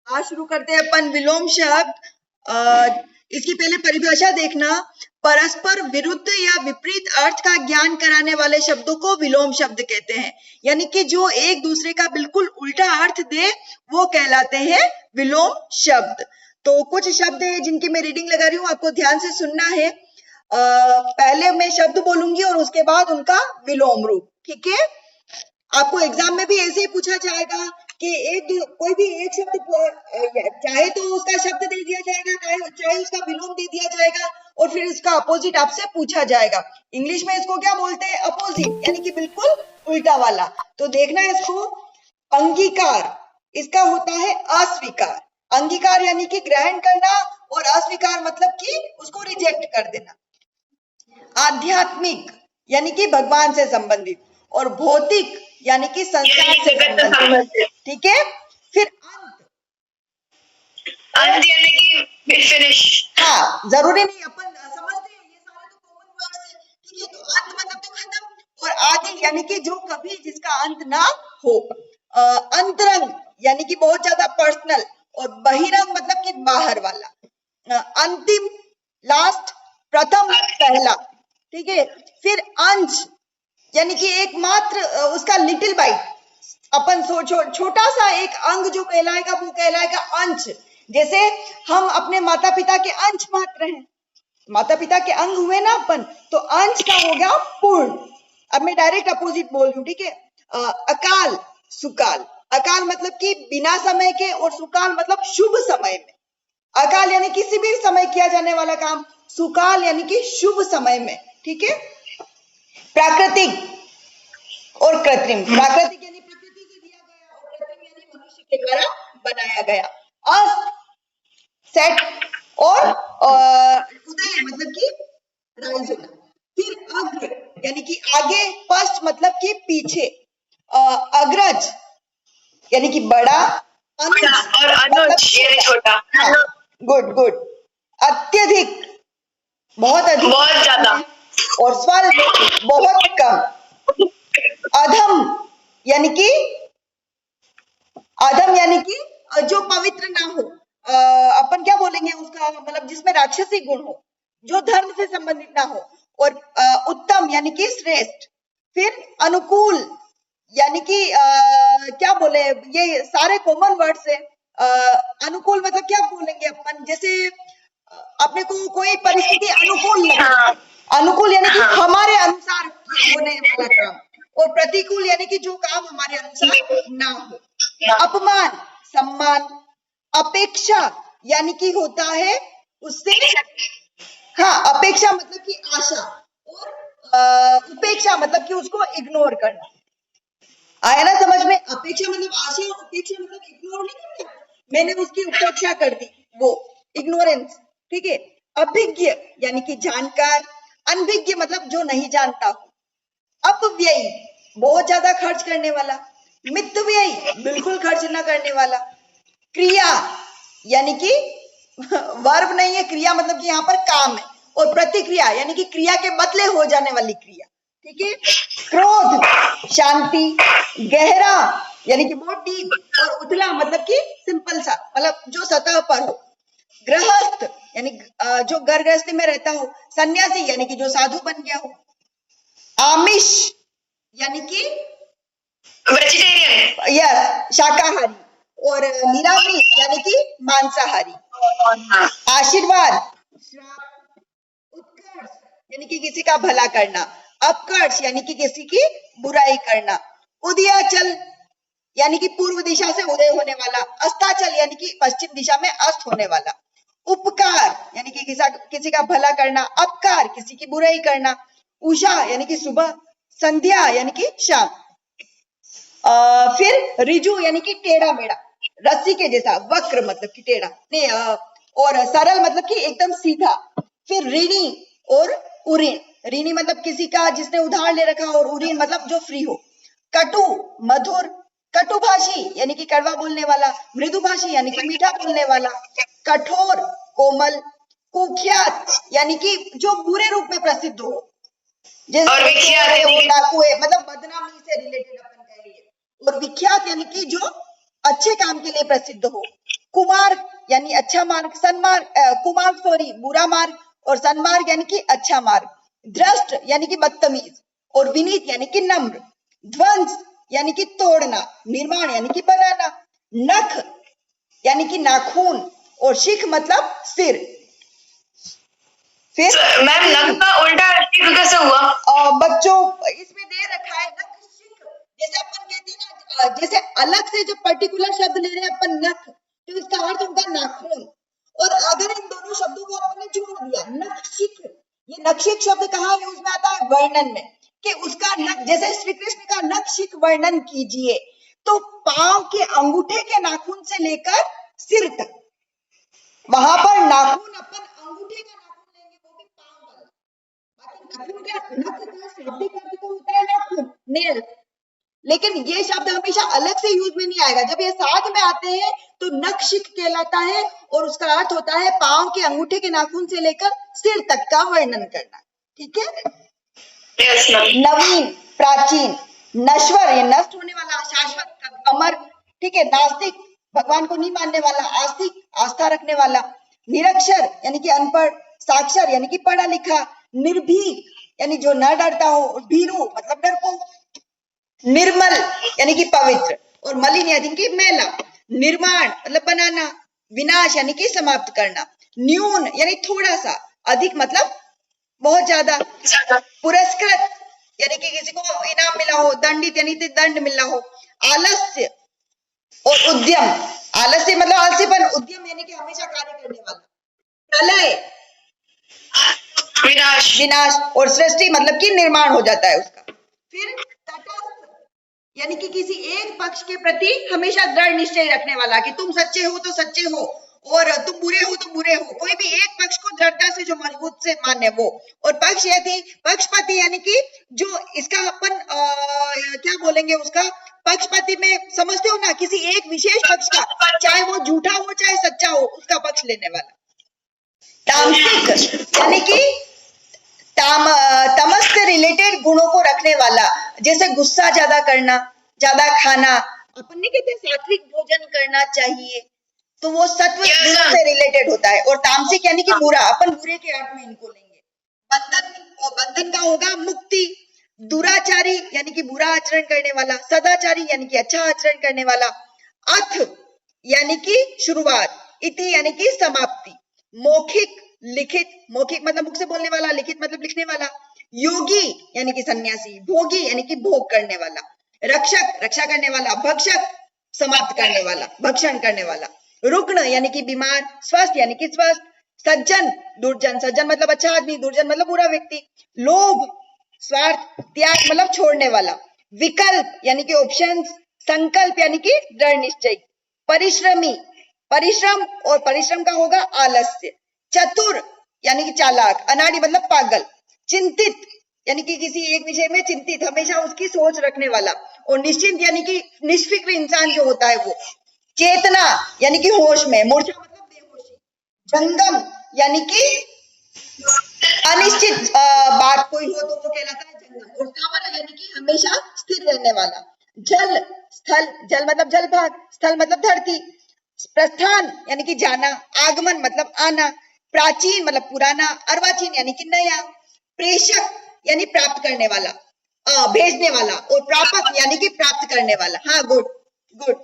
आज शुरू करते हैं अपन विलोम शब्द। इसकी पहले परिभाषा देखना। परस्पर विरुद्ध या विपरीत अर्थ का ज्ञान कराने वाले शब्दों को विलोम शब्द कहते हैं, यानी कि जो एक दूसरे का बिल्कुल उल्टा अर्थ दे वो कहलाते हैं विलोम शब्द। तो कुछ शब्द हैं जिनकी मैं रीडिंग लगा रही हूँ, आपको ध्यान से सुनना है। पहले मैं शब्द बोलूंगी और उसके बाद उनका विलोम रूप, ठीक है। आपको एग्जाम में भी ऐसे ही पूछा जाएगा कि कोई भी एक शब्द चाहे तो उसका शब्द दे दिया जाएगा, चाहे उसका विलोम दे दिया जाएगा और फिर इसका अपोजिट आपसे पूछा जाएगा। इंग्लिश में इसको क्या बोलते हैं? अपोजिट, यानी कि बिल्कुल उल्टा वाला। तो देखना इसको। अंगीकार, इसका होता है अस्वीकार। अंगीकार यानी कि ग्रहण करना और अस्वीकार मतलब कि उसको रिजेक्ट कर देना। आध्यात्मिक यानी कि भगवान से संबंधित, और भौतिक यानी कि संसार से संबंधित, ठीक है। फिर अंत यानी कि फिनिश। हाँ, जरूरी नहीं, अपन समझते हैं ये सारे तो कॉमन वर्ड्स हैं, ठीक है। तो अंत मतलब तो खत्म, और आदि यानी कि जो कभी जिसका अंत ना हो। अंतरंग यानी कि बहुत ज्यादा पर्सनल, और बहिरंग मतलब कि बाहर वाला। अंतिम लास्ट, प्रथम पहला, ठीक है। फिर अंश यानी कि एकमात्र उसका लिटिल बाइट, अपन छोटा सा एक अंग जो कहलाएगा वो कहलाएगा अंश। जैसे हम अपने माता पिता के अंश मात्र हैं, माता पिता के अंग हुए ना अपन, तो अंश का हो गया पूर्ण। अब मैं डायरेक्ट अपोजिट बोल रही हूँ, ठीक है। अकाल सुकाल, अकाल मतलब कि बिना समय के, और सुकाल मतलब शुभ समय में। अकाल यानी किसी भी समय किया जाने वाला काम, सुकाल यानी कि शुभ समय में, ठीक है। प्राकृतिक और कृत्रिम, प्राकृतिक यानी प्रकृति से दिया गया, और कृत्रिम यानी मनुष्य के द्वारा बनाया गया। अस्त सेट, और उदय मतलब कि राइज होना। फिर अग्र यानी कि आगे, पश्च मतलब कि पीछे, अग्रज यानी कि बड़ा, और अनुज यानी छोटा। Good good. अत्यधिक बहुत अधिक, बहुत ज्यादा, और स्वल्प बहुत कम। अधम यानी कि जो पवित्र ना हो, अपन क्या बोलेंगे उसका, मतलब जिसमें राक्षसी गुण हो, जो धर्म से संबंधित ना हो। और उत्तम यानी कि श्रेष्ठ। फिर अनुकूल यानी कि क्या बोले, ये सारे कॉमन वर्ड्स है। अनुकूल मतलब क्या बोलेंगे अपन, जैसे अपने को कोई परिस्थिति अनुकूल लगे, अनुकूल यानी कि हमारे अनुसार होने वाला काम, और प्रतिकूल यानी कि जो काम हमारे अनुसार ना हो। अपमान सम्मान। अपेक्षा यानी कि होता है उससे, हाँ, अपेक्षा मतलब कि आशा, और उपेक्षा मतलब कि उसको इग्नोर करना। आया ना समझ में? अपेक्षा मतलब आशा, उपेक्षा मतलब इग्नोर नहीं करना, मैंने उसकी उपेक्षा कर दी, वो इग्नोरेंस, ठीक है। अभिज्ञ यानी कि जानकार। अनभिज्ञ मतलब जो नहीं जानता हो। अपव्ययी बहुत ज्यादा खर्च करने वाला। मितव्ययी बिल्कुल खर्च न करने वाला। क्रिया यानी कि वर्ब नहीं है, क्रिया मतलब कि यहाँ पर काम है। और प्रतिक्रिया यानी कि क्रिया के बदले हो जाने वाली क्रिया, ठीक है। क्रोध शांति। गहरा यानी कि बहुत डीप, और उथला मतलब कि सिंपल सा, मतलब जो सतह पर हो। गृहस्थ यानी जो घर गृहस्थी में रहता हो। सन्यासी यानी कि जो साधु बन गया हो। आमिष यानी कि वेजिटेरियन, यस, शाकाहारी। और निरामिष यानी कि मांसाहारी। आशीर्वाद, उत्कर्ष यानी कि किसी का भला करना। अपकर्ष यानी कि किसी की बुराई करना। उदयाचल यानी कि पूर्व दिशा से उदय होने वाला। अस्ताचल यानी कि पश्चिम दिशा में अस्त होने वाला। उपकार यानी कि किसी का भला करना। अपकार किसी की बुराई करना। उषा यानी कि सुबह। संध्या यानी कि शाम। फिर रिजु यानी कि टेढ़ा मेढ़ा, रस्सी के जैसा। वक्र मतलब कि टेढ़ा नहीं, और सरल मतलब कि एकदम सीधा। फिर ऋणी और उऋण। ऋणी मतलब किसी का जिसने उधार ले रखा, और उऋण मतलब जो फ्री हो। कटु मधुर। कटुभाषी यानी कि कड़वा बोलने वाला। मृदुभाषी यानी कि मीठा बोलने वाला। कठोर कोमल। कुख्यात यानी कि जो बुरे रूप में प्रसिद्ध हो, जैसे डाकू है, मतलब बदनामी से रिलेटेड अपन कह लिए। और विख्यात यानी कि जो अच्छे काम के लिए प्रसिद्ध हो। कुमार्ग यानी अच्छा मार्ग, सन्मार्ग कुमार्ग सॉरी बुरा मार्ग, और सन्मार्ग यानी कि अच्छा मार्ग। भ्रष्ट यानी कि बदतमीज, और विनीत यानी कि नम्र। ध्वंस यानी कि तोड़ना, निर्माण यानी कि बनाना। नख यानी कि नाखून, और शिख मतलब सिर। फिर मैम नख का उल्टा शिख कैसे हुआ? बच्चों इसमें दे रखा है नख शिख, जैसे अपन कहते हैं ना, जैसे अलग से जो पर्टिकुलर शब्द ले रहे हैं अपन नख, तो इसका अर्थ होगा नाखून। और अगर इन दोनों शब्दों को आपने जोड़ दिया नख शिख, ये नख शिख शब्द कहाँ यूज में आता है? वर्णन में, कि उसका नख, जैसे श्री कृष्ण का नख शिख वर्णन कीजिए, तो पांव के अंगूठे के नाखून से लेकर सिर तक, वहां पर नाखून अपन अंगूठे का नाखून लेंगे, वो भी पांव वाला। बाकी नाखून का, नख का शाब्दिक अर्थ तो होता है नाखून, नेल, लेकिन ये शब्द हमेशा अलग से यूज में नहीं आएगा। जब ये साथ में आते हैं तो नख शिख कहलाता है, और उसका अर्थ होता है पांव के अंगूठे के नाखून से लेकर सिर तक का वर्णन करना। ठीक है। Yes, ma'am. नवीन, प्राचीन, नश्वर ये नष्ट होने वाला, शाश्वत, अमर, ठीक है। नास्तिक भगवान को नहीं मानने वाला, आस्तिक आस्था रखने वाला। निरक्षर यानी कि अनपढ़, साक्षर यानी कि पढ़ा लिखा, निर्भीक यानी जो न डरता हो, भीरू मतलब डरपोक, निर्मल यानी कि पवित्र, और मलिन यानी कि मैला। निर्माण मतलब बनाना, विनाश यानी कि समाप्त करना। न्यून यानी थोड़ा सा, अधिक मतलब बहुत ज्यादा। पुरस्कृत यानी कि किसी को इनाम मिला हो, दंडित यानी कि दंड मिला हो। आलस्य और उद्यम, आलस्य मतलब आलसीपन, उद्यम यानी कि हमेशा कार्य करने वाला। प्रलय विनाश, विनाश, और सृष्टि मतलब कि निर्माण हो जाता है उसका। फिर तटस्थ यानी कि किसी एक पक्ष के प्रति हमेशा दृढ़ निश्चय रखने वाला, कि तुम सच्चे हो तो सच्चे हो, और तुम बुरे हो तो बुरे हो, कोई भी एक पक्ष को दृढ़ता से जो मजबूत से माने वो। और पक्ष यदि पक्षपाती यानी कि जो इसका अपन क्या बोलेंगे उसका, पक्षपाती में समझते हो ना, किसी एक विशेष पक्ष का, चाहे वो झूठा हो चाहे सच्चा हो, उसका पक्ष लेने वाला। तामसिक यानी कि तमस से रिलेटेड गुणों को रखने वाला, जैसे गुस्सा ज्यादा करना, ज्यादा खाना, अपन नहीं कहते सात्विक भोजन करना चाहिए, तो वो सत्व गुणों से रिलेटेड होता है। और तामसिक यानी कि बुरा, अपन बुरे के अर्थ में इनको लेंगे। बंधन, और बंधन का होगा मुक्ति। दुराचारी यानी कि बुरा आचरण करने वाला, सदाचारी यानी कि अच्छा आचरण करने वाला। अथ यानी कि शुरुआत, इति यानी कि समाप्ति। मौखिक, लिखित, मौखिक मतलब मुख से बोलने वाला, लिखित मतलब लिखने वाला। योगी यानी कि सन्यासी, भोगी यानी कि भोग करने वाला। रक्षक रक्षा करने वाला, भक्षक समाप्त करने वाला, भक्षण करने वाला। रुग्ण यानी कि बीमार, स्वस्थ यानी कि स्वस्थ। सज्जन, दुर्जन, सज्जन मतलब अच्छा आदमी, दुर्जन मतलब बुरा व्यक्ति। लोभ, स्वार्थ, त्याग मतलब छोड़ने वाला। विकल्प यानी कि ऑप्शंस। संकल्प यानी कि दृढ़ निश्चय। परिश्रमी, परिश्रम, और परिश्रम का होगा आलस्य। चतुर यानी कि चालाक, अनाड़ी मतलब पागल। चिंतित यानी कि किसी एक विषय में चिंतित, हमेशा उसकी सोच रखने वाला। और निश्चिंत यानी कि निष्फिक्र इंसान जो होता है वो। चेतना यानी कि होश में, मूर्छा मतलब बेहोशी। जंगम यानी कि अनिश्चित बात कोई हो तो वो कहलाता है जंगम। और स्थावर यानी कि हमेशा स्थिर रहने वाला। जल, स्थल, जल मतलब जल भाग, स्थल मतलब धरती। प्रस्थान यानी कि जाना, आगमन मतलब आना। प्राचीन मतलब पुराना, अर्वाचीन यानी कि नया। प्रेषक यानी प्राप्त करने वाला, भेजने वाला। और प्रापक यानी कि प्राप्त करने वाला। हाँ, गुड गुड।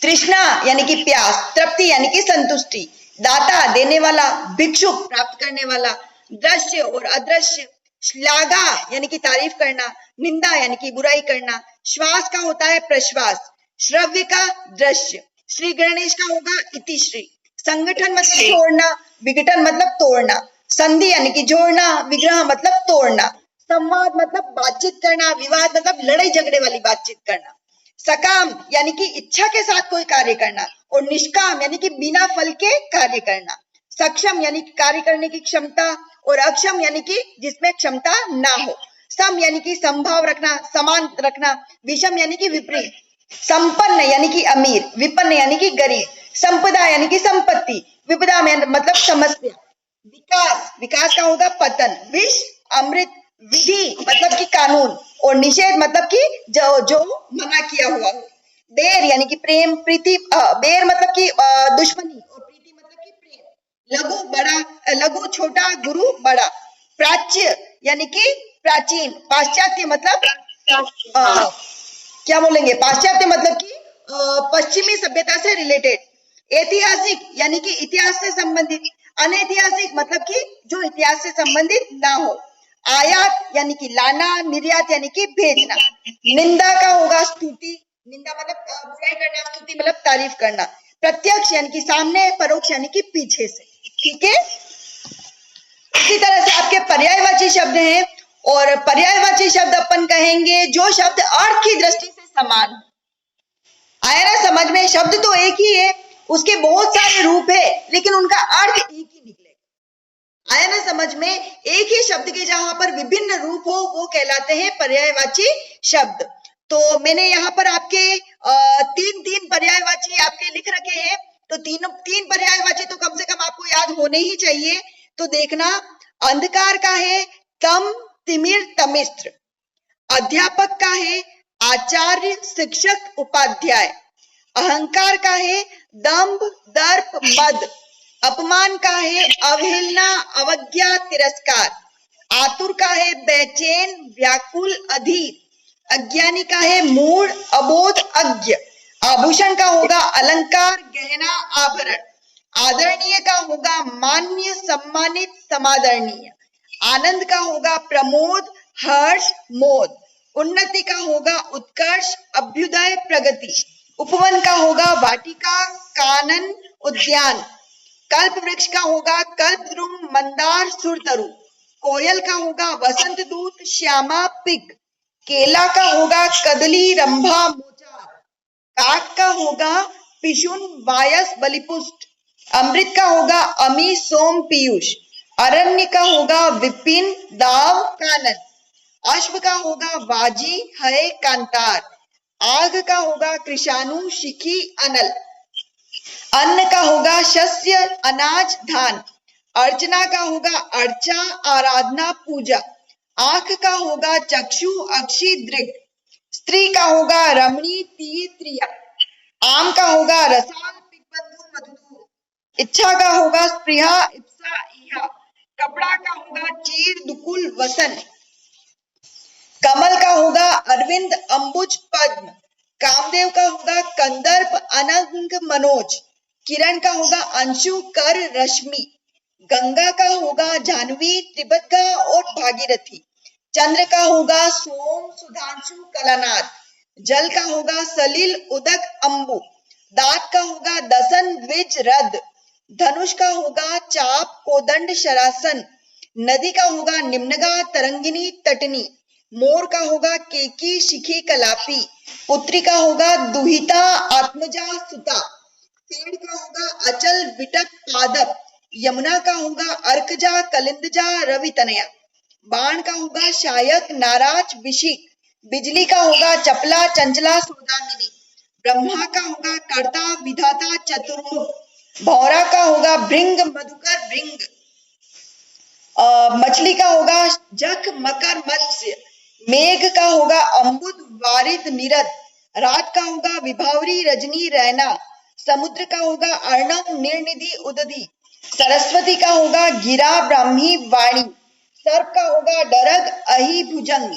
तृष्णा यानी कि प्यास, तृप्ति यानी कि संतुष्टि। दाता देने वाला, भिक्षुक प्राप्त करने वाला। दृश्य और अदृश्य। श्लाघा यानी कि तारीफ करना, निंदा यानी कि बुराई करना। श्वास का होता है प्रश्वास, श्रव्य का दृश्य। श्री गणेश का होगा इतिश्री। संगठन मतलब छोड़ना, विघटन मतलब तोड़ना। संधि यानी कि जोड़ना, विग्रह मतलब तोड़ना। संवाद मतलब बातचीत करना, विवाद मतलब लड़ाई झगड़े वाली बातचीत करना। सकाम यानी कि इच्छा के साथ कोई कार्य करना, और निष्काम यानी कि बिना फल के कार्य करना। सक्षम यानी कि कार्य करने की क्षमता, और अक्षम यानी कि जिसमें क्षमता ना हो। सम यानी कि संभाव रखना, समान रखना। विषम यानी कि विपरीत। संपन्न यानी कि अमीर, विपन्न यानी कि गरीब। संपदा यानी कि संपत्ति, विपदा में मतलब समस्या। विकास, विकास का होगा पतन। विष, अमृत। विधि मतलब कि कानून, और निषेध मतलब कि जो मना किया हुआ हो। बेर यानी कि प्रेम, प्रीति, बेर मतलब कि दुश्मनी, और प्रीति मतलब कि प्रेम। लघु बड़ा, लघु छोटा, गुरु बड़ा। प्राच्य यानी कि प्राचीन। पाश्चात्य मतलब क्या बोलेंगे, पाश्चात्य मतलब कि पश्चिमी सभ्यता से रिलेटेड। ऐतिहासिक यानी कि इतिहास से संबंधित। अनैतिहासिक मतलब कि जो इतिहास से संबंधित ना हो। आयात यानी कि लाना, निर्यात यानी कि भेजना। निंदा का होगा स्तुति, निंदा मतलब बुराई करना, स्तुति मतलब तारीफ करना। प्रत्यक्ष यानी कि सामने, परोक्ष यानी कि पीछे से। ठीक है, इसी तरह से आपके पर्यायवाची शब्द हैं, और पर्यायवाची शब्द अपन कहेंगे जो शब्द अर्थ की दृष्टि से समान हो। आया ना समझ में? शब्द तो एक ही है, उसके बहुत सारे रूप है, लेकिन उनका अर्थ एक ही निकलेगा। आया ना समझ में? एक ही शब्द के जहां पर विभिन्न रूप हो वो कहलाते हैं पर्यायवाची शब्द। तो मैंने यहाँ पर आपके तीन पर्यायवाची आपके लिख रखे हैं, तो तीन पर्यायवाची तो कम से कम आपको याद होने ही चाहिए। तो देखना, अंधकार का है तम, तिमिर, तमिस्त्र। अध्यापक का है आचार्य, शिक्षक, उपाध्याय। अहंकार का है दंभ, दर्प, मद। अपमान का है अवहेलना, अवज्ञा, तिरस्कार। आतुर का है बेचैन, व्याकुल, अधीर। अज्ञानी का है मूढ़, अबोध, अज्ञ। आभूषण का होगा अलंकार, गहना, आभरण। आदरणीय का होगा मान्य, सम्मानित, समादरणीय। आनंद का होगा प्रमोद, हर्ष, मोद। उन्नति का होगा उत्कर्ष, अभ्युदय, प्रगति। उपवन का होगा वाटिका, कानन, उद्यान। कल्प वृक्ष का होगा कल्पद्रुम, मंदार, सुरतरु। कोयल का होगा वसंत दूत, श्यामा, पिक। केला का होगा कदली, रंभा, मोचार। काक का होगा पिशुन, वायस, बलिपुष्ट। अमृत का होगा अमी, सोम, पीयूष। अरण्य का होगा विपिन, दाव, कानन। अश्व का होगा वाजी, हय, कांतार। आग का होगा कृषाणु, शिखी, अनल। अन्न का होगा शस्य, अनाज, धान। अर्चना का होगा अर्चा, आराधना, पूजा। आंख का होगा चक्षु, अक्षी, दृग। स्त्री का होगा रमणी, तीय, त्रिया। आम का होगा रसाल, पिकबंधु, मधुदूर। इच्छा का होगा स्पृहा, इप्सा, इहा। कपड़ा का होगा चीर, दुकुल, वसन। कमल का होगा अरविंद, अंबुज, पद्म। कामदेव का होगा कंदर्प, अनंग, मनोज। किरण का होगा अंशु, कर, रश्मि। गंगा का होगा जाह्नवी, त्रिभद्गा और भागीरथी। चंद्र का होगा सोम, सुधांशु, कलानाथ। जल का होगा सलिल, उदक, अंबु। दांत का होगा दसन, द्विज, रद। धनुष का होगा चाप, कोदंड, शरासन। नदी का होगा निम्नगा, तरंगिनी, तटनी। मोर का होगा केकी, शिखी, कलापी। पुत्री का होगा दुहिता, आत्मजा, सुता। पेड़ का होगा अचल, विटक, पादप। यमुना का होगा अर्कजा, कलिंदजा, रवि तनया। बाण का होगा शायक, नाराज, विशिक। बिजली का होगा चपला, चंचला, सौदामिनी। ब्रह्मा का होगा कर्ता, विधाता, चतुर्मुख। भौरा का होगा भृंग, मधुकर, भृंग। मछली का होगा जख, मकर, मत्स्य। मेघ का होगा अम्बुद, वारिद, निरद। रात का होगा विभावरी, रजनी, रैना। समुद्र का होगा अर्णव, निर्निधि, उदधि। सरस्वती का होगा गिरा, ब्राह्मी, वाणी। सर्प का होगा डरग, अहि, भुजंग।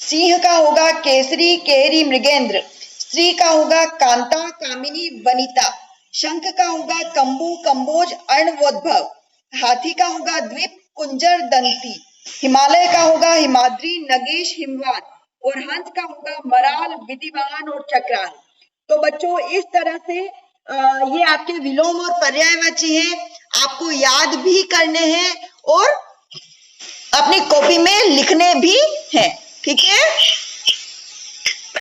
सिंह का होगा केसरी, केहरी, मृगेंद्र। स्त्री का होगा कांता, कामिनी, वनिता। शंख का होगा कंबु, कंबोज, अर्णवोद्भव। हाथी का होगा द्वीप, कुंजर, दंती। हिमालय का होगा हिमाद्री, नगेश, हिमवान। और हंस का होगा मराल, विधिवान और चक्राल। तो बच्चों इस तरह से ये आपके विलोम और पर्यायवाची हैं, आपको याद भी करने हैं और अपनी कॉपी में लिखने भी हैं। ठीक है।